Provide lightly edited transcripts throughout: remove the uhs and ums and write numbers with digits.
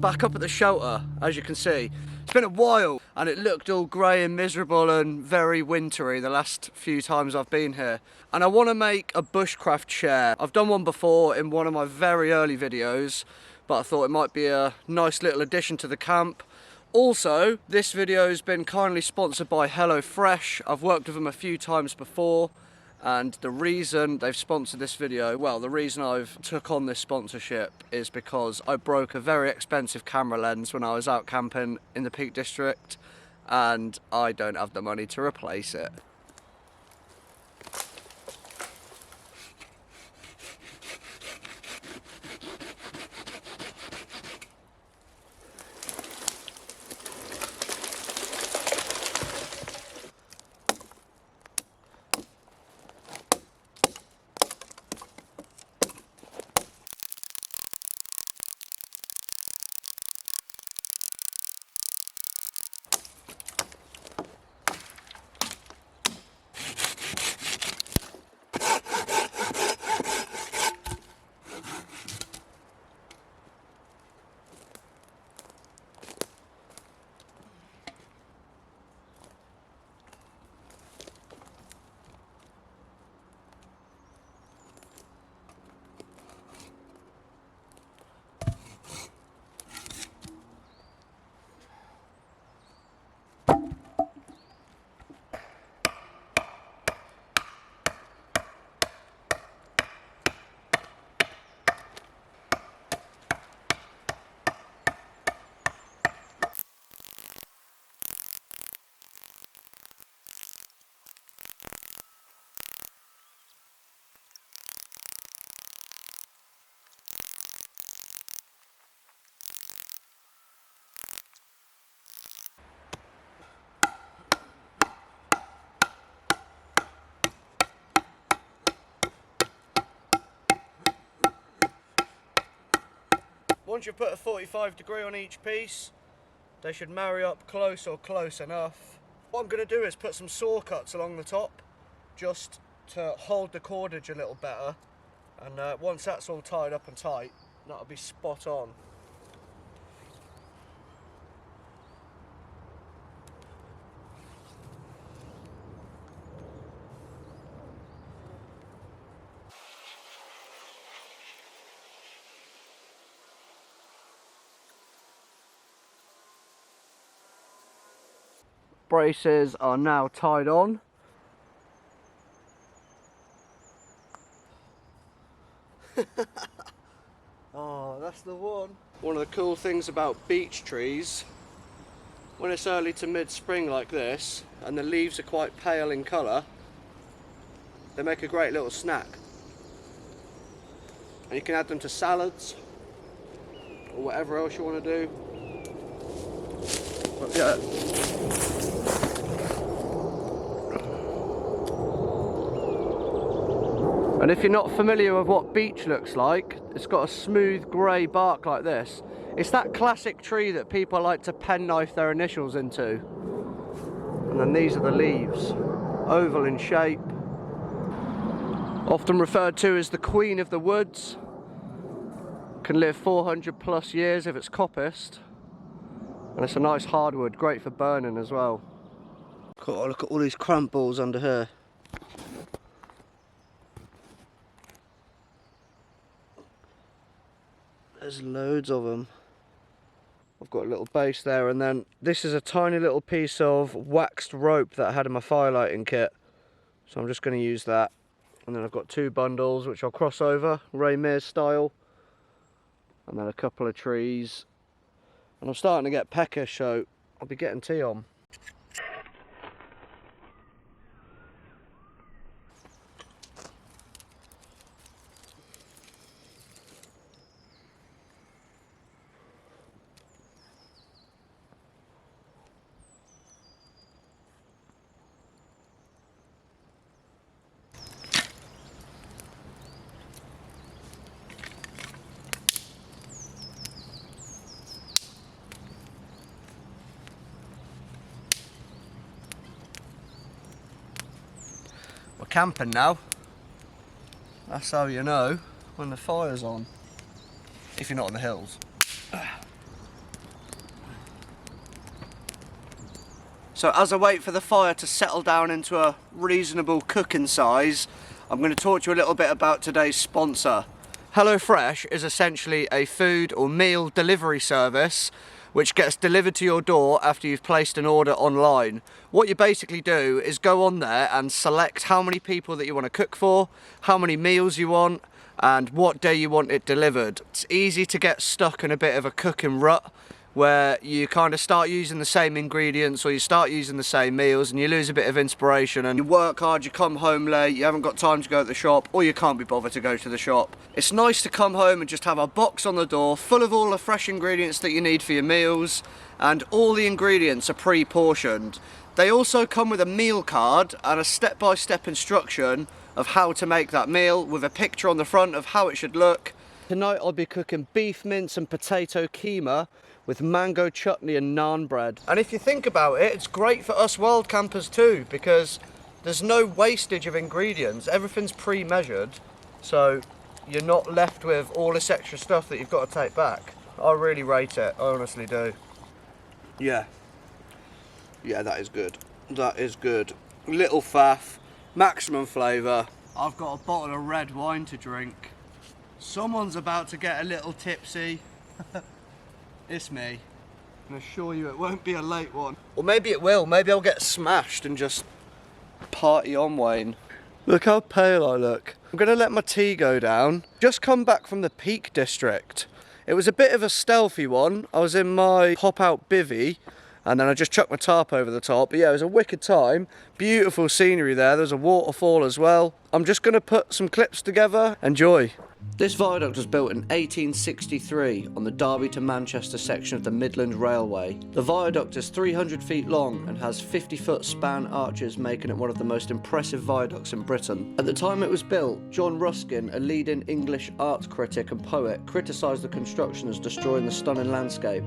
back up at the shelter, as you can see. It's been a while and it looked all grey and miserable and very wintry the last few times I've been here. And I want to make a bushcraft chair. I've done one before in one of my very early videos, but I thought it might be a nice little addition to the camp. Also, this video has been kindly sponsored by HelloFresh. I've worked with them a few times before, and the reason they've sponsored this video, well, the reason I've took on this sponsorship is because I broke a very expensive camera lens when I was out camping in the Peak District, and I don't have the money to replace it. Once you put a 45° on each piece, they should marry up close or close enough. What I'm going to do is put some saw cuts along the top, just to hold the cordage a little better. And once that's all tied up and tight, that'll be spot on. Braces are now tied on. Oh, that's the one. One of the cool things about beech trees, when it's early to mid-spring like this, and the leaves are quite pale in colour, they make a great little snack. And you can add them to salads, or whatever else you want to do. But yeah. And if you're not familiar with what beech looks like, it's got a smooth grey bark like this. It's that classic tree that people like to penknife their initials into. And then these are the leaves, oval in shape. Often referred to as the queen of the woods. Can live 400 plus years if it's coppiced. And it's a nice hardwood, great for burning as well. Oh, look at all these cramp balls under here. There's loads of them. I've got a little base there, and then this is a tiny little piece of waxed rope that I had in my firelighting kit. So I'm just going to use that. And then I've got 2 bundles which I'll cross over, Ray Mears style. And then a couple of trees. And I'm starting to get peckish, so I'll be getting tea on. We're camping now. That's how you know when the fire's on. If you're not on the hills. So as I wait for the fire to settle down into a reasonable cooking size, I'm going to talk to you a little bit about today's sponsor. HelloFresh is essentially a food or meal delivery service which gets delivered to your door after you've placed an order online. What you basically do is go on there and select how many people that you want to cook for, how many meals you want, and what day you want it delivered. It's easy to get stuck in a bit of a cooking rut where you kind of start using the same ingredients or you start using the same meals and you lose a bit of inspiration and you work hard, you come home late, you haven't got time to go to the shop, or you can't be bothered to go to the shop. It's nice to come home and just have a box on the door full of all the fresh ingredients that you need for your meals, and all the ingredients are pre-portioned. They also come with a meal card and a step-by-step instruction of how to make that meal with a picture on the front of how it should look. Tonight I'll be cooking beef mince and potato keema with mango chutney and naan bread. And if you think about it, it's great for us wild campers too, because there's no wastage of ingredients. Everything's pre-measured, so you're not left with all this extra stuff that you've got to take back. I really rate it, I honestly do. Yeah, that is good. That is good. Little faff, maximum flavour. I've got a bottle of red wine to drink. Someone's about to get a little tipsy. It's me. I can assure you it won't be a late one. Or maybe it will. Maybe I'll get smashed and just party on, Wayne. Look how pale I look. I'm going to let my tea go down. Just come back from the Peak District. It was a bit of a stealthy one. I was in my pop-out bivvy and then I just chucked my tarp over the top. But yeah, it was a wicked time. Beautiful scenery there. There's a waterfall as well. I'm just going to put some clips together. Enjoy. This viaduct was built in 1863 on the Derby to Manchester section of the Midland Railway. The viaduct is 300 feet long and has 50-foot span arches, making it one of the most impressive viaducts in Britain. At the time it was built, John Ruskin, a leading English art critic and poet, criticised the construction as destroying the stunning landscape.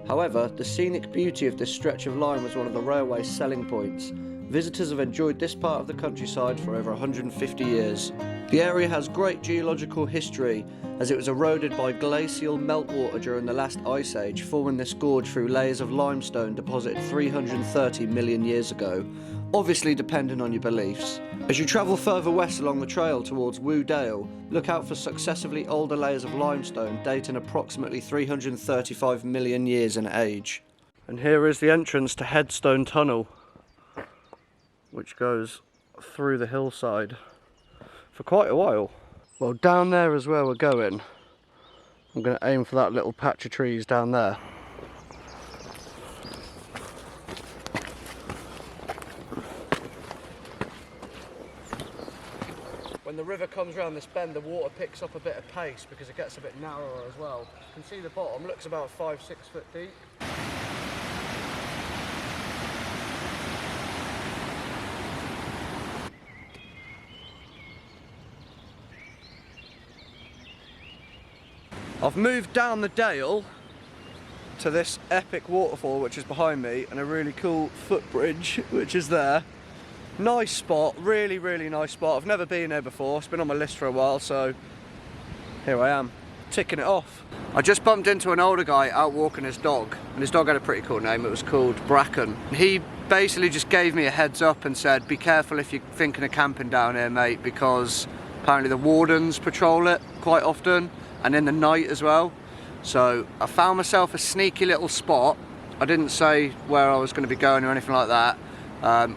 However, the scenic beauty of this stretch of line was one of the railway's selling points. Visitors have enjoyed this part of the countryside for over 150 years. The area has great geological history, as it was eroded by glacial meltwater during the last ice age, forming this gorge through layers of limestone deposited 330 million years ago, obviously depending on your beliefs. As you travel further west along the trail towards Woo Dale, look out for successively older layers of limestone dating approximately 335 million years in age. And here is the entrance to Headstone Tunnel, which goes through the hillside for quite a while. Well, down there is where we're going. I'm going to aim for that little patch of trees down there. When the river comes around this bend, the water picks up a bit of pace because it gets a bit narrower as well. You can see the bottom looks about 5-6 foot deep. I've moved down the dale to this epic waterfall which is behind me, and a really cool footbridge which is there. Nice spot, really nice spot. I've never been here before, it's been on my list for a while, so here I am, ticking it off. I just bumped into an older guy out walking his dog, and his dog had a pretty cool name. It was called Bracken. He basically just gave me a heads up and said, be careful if you're thinking of camping down here, mate, because apparently the wardens patrol it quite often, and in the night as well. So I found myself a sneaky little spot. I didn't say where I was going to be going or anything like that.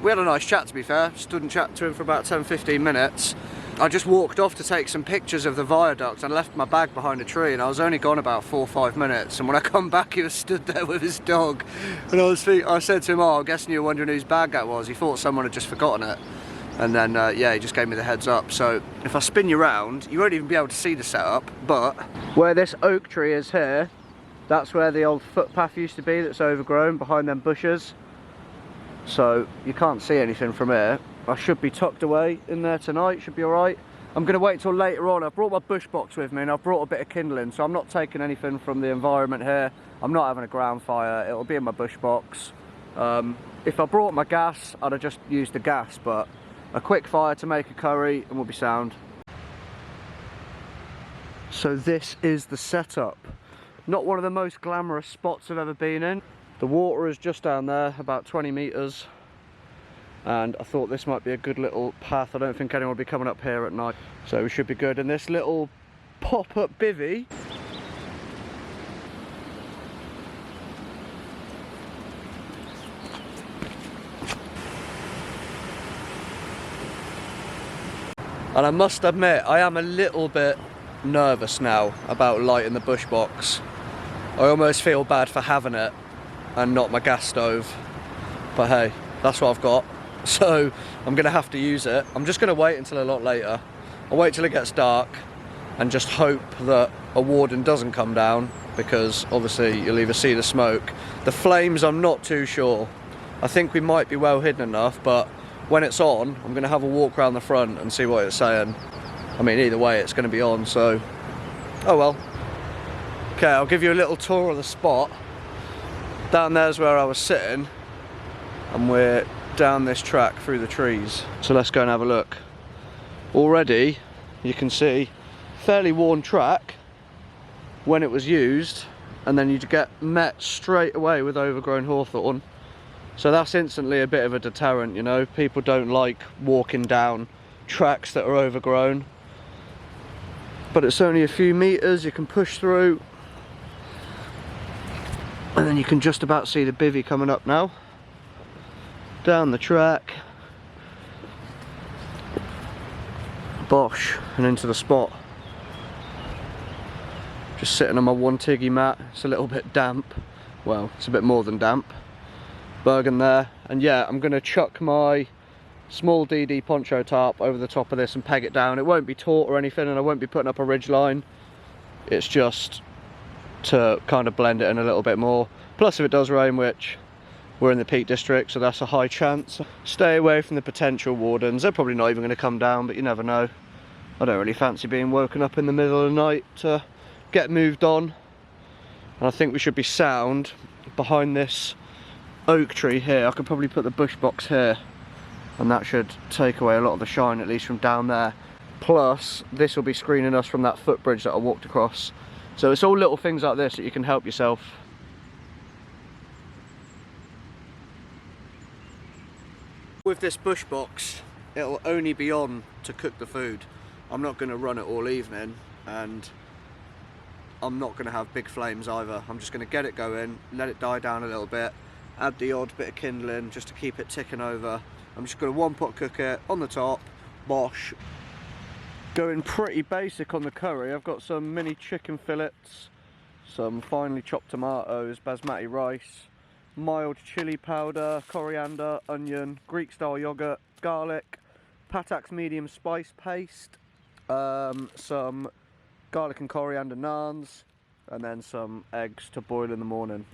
We had a nice chat, to be fair. Stood and chatted to him for about 10-15 minutes. I just walked off to take some pictures of the viaduct and left my bag behind a tree, and I was only gone about 4 or 5 minutes, and when I come back he was stood there with his dog, and I said to him, oh, I'm guessing you're wondering whose bag that was. He thought someone had just forgotten it. And then, yeah, he just gave me the heads up. So if I spin you round, you won't even be able to see the setup, but where this oak tree is here, that's where the old footpath used to be that's overgrown behind them bushes. So you can't see anything from here. I should be tucked away in there tonight, should be alright. I'm going to wait till later on. I've brought my bush box with me and I've brought a bit of kindling, so I'm not taking anything from the environment here. I'm not having a ground fire, it'll be in my bush box. If I brought my gas, I'd have just used the gas, but a quick fire to make a curry and we'll be sound. So this is the setup. Not one of the most glamorous spots I've ever been in. The water is just down there, about 20 metres. And I thought this might be a good little path. I don't think anyone will be coming up here at night. So we should be good. And this little pop-up bivvy. And I must admit, I am a little bit nervous now about lighting the bush box. I almost feel bad for having it and not my gas stove. But hey, that's what I've got. So I'm gonna have to use it. I'm just gonna wait until a lot later. I'll wait till it gets dark and just hope that a warden doesn't come down, because obviously you'll either see the smoke. The flames, I'm not too sure. I think we might be well hidden enough, but when it's on, I'm going to have a walk around the front and see what it's saying. I mean, either way, it's going to be on, so... oh well. Okay, I'll give you a little tour of the spot. Down there's where I was sitting, and we're down this track through the trees. So let's go and have a look. Already, you can see, fairly worn track when it was used, and then you'd get met straight away with overgrown hawthorn. So that's instantly a bit of a deterrent, you know. People don't like walking down tracks that are overgrown. But it's only a few meters, you can push through. And then you can just about see the bivvy coming up now. Down the track. Bosh, and into the spot. Just sitting on my one tiggy mat. It's a little bit damp. Well, it's a bit more than damp. Bergen there, and yeah, I'm going to chuck my small DD poncho tarp over the top of this and peg it down. It won't be taut or anything, and I won't be putting up a ridge line. It's just to kind of blend it in a little bit more. Plus, if it does rain, which we're in the Peak District, so that's a high chance. Stay away from the potential wardens. They're probably not even going to come down, but you never know. I don't really fancy being woken up in the middle of the night to get moved on. And I think we should be sound behind this oak tree here. I could probably put the bush box here, and that should take away a lot of the shine, at least from down there. Plus, this will be screening us from that footbridge that I walked across. So it's all little things like this that you can help yourself. With this bush box, it'll only be on to cook the food. I'm not going to run it all evening, and I'm not going to have big flames either. I'm just going to get it going, let it die down a little bit, add the odd bit of kindling just to keep it ticking over. I'm just going to one pot cook it on the top, bosh. Going pretty basic on the curry. I've got some mini chicken fillets, some finely chopped tomatoes, basmati rice, mild chili powder, coriander, onion, Greek style yogurt, garlic, Patak's medium spice paste, some garlic and coriander naans, and then some eggs to boil in the morning.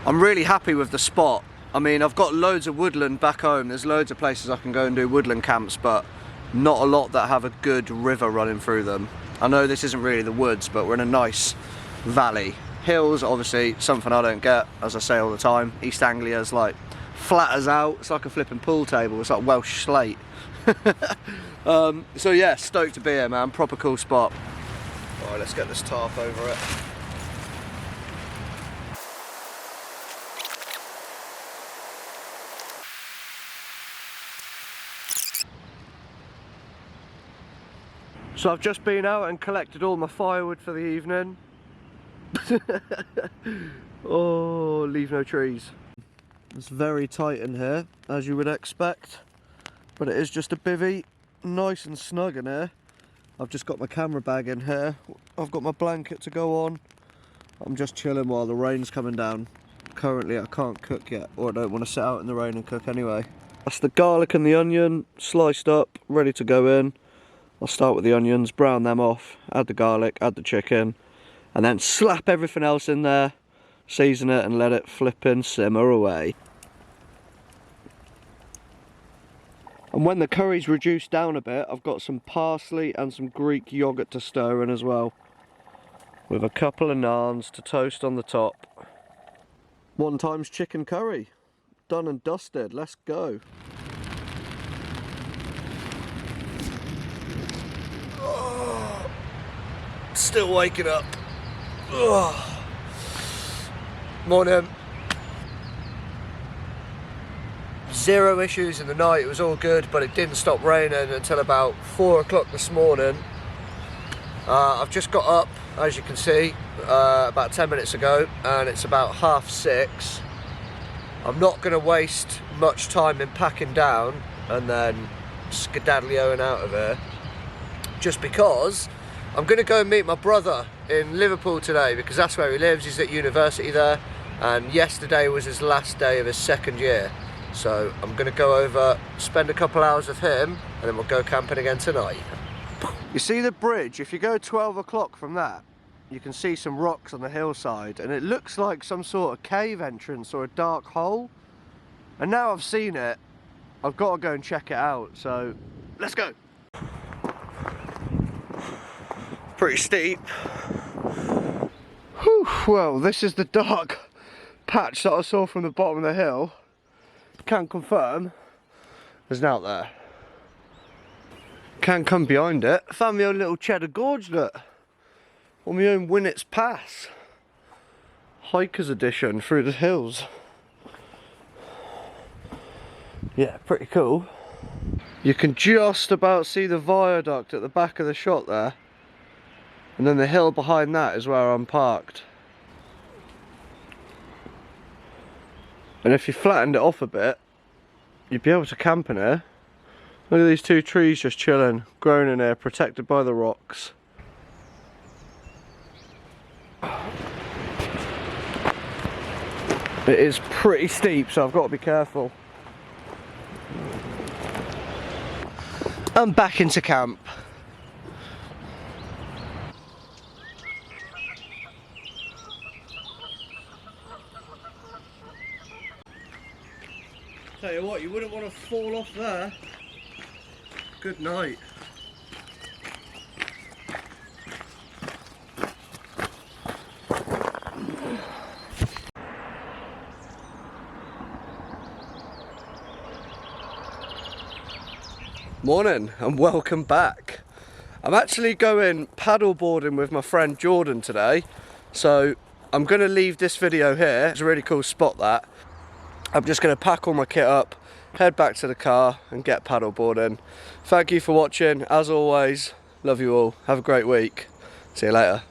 I'm really happy with the spot. I mean, I've got loads of woodland back home. There's loads of places I can go and do woodland camps, but not a lot that have a good river running through them. I know this isn't really the woods, but we're in a nice valley. Hills, obviously, something I don't get, as I say all the time. East Anglia's like flat as out. It's like a flipping pool table. It's like Welsh slate. So yeah, stoked to be here, man. Proper cool spot. All right, let's get this tarp over it. So I've just been out and collected all my firewood for the evening. Oh, leave no trees. It's very tight in here, as you would expect, but it is just a bivvy, nice and snug in here. I've just got my camera bag in here. I've got my blanket to go on. I'm just chilling while the rain's coming down. Currently I can't cook yet, or I don't want to sit out in the rain and cook anyway. That's the garlic and the onion, sliced up, ready to go in. I'll start with the onions, brown them off, add the garlic, add the chicken, and then slap everything else in there, season it and let it flippin' simmer away. And when the curry's reduced down a bit, I've got some parsley and some Greek yogurt to stir in as well, with a couple of naans to toast on the top. One times chicken curry, done and dusted, let's go. Still waking up. Morning. zero issues in the night, it was all good, but it didn't stop raining until about 4 o'clock this morning. I've just got up, as you can see, about 10 minutes ago, and it's about 6:30. I'm not going to waste much time in packing down and then skedaddling out of here, just because I'm going to go and meet my brother in Liverpool today, because that's where he lives. He's at university there, and yesterday was his last day of his second year. So I'm going to go over, spend a couple hours with him, and then we'll go camping again tonight. You see the bridge? If you go 12 o'clock from that, you can see some rocks on the hillside, and it looks like some sort of cave entrance or a dark hole. And now I've seen it, I've got to go and check it out, so let's go. Pretty steep. Whew, well, this is the dark patch that I saw from the bottom of the hill. Can't confirm there's an out there. Can't come behind it. I found my own little cheddar gorge, look. On my own Winnett's Pass. Hiker's edition through the hills. Yeah, pretty cool. You can just about see the viaduct at the back of the shot there. And then the hill behind that is where I'm parked. And if you flattened it off a bit, you'd be able to camp in here. Look at these two trees just chilling, growing in here, protected by the rocks. It is pretty steep, so I've got to be careful. I'm back into camp. Tell you what, you wouldn't want to fall off there. Good night. Morning and welcome back. I'm actually going paddleboarding with my friend Jordan today, so I'm going to leave this video here. It's a really cool spot that. I'm just going to pack all my kit up, head back to the car and get paddleboarding. Thank you for watching. As always, love you all. Have a great week. See you later.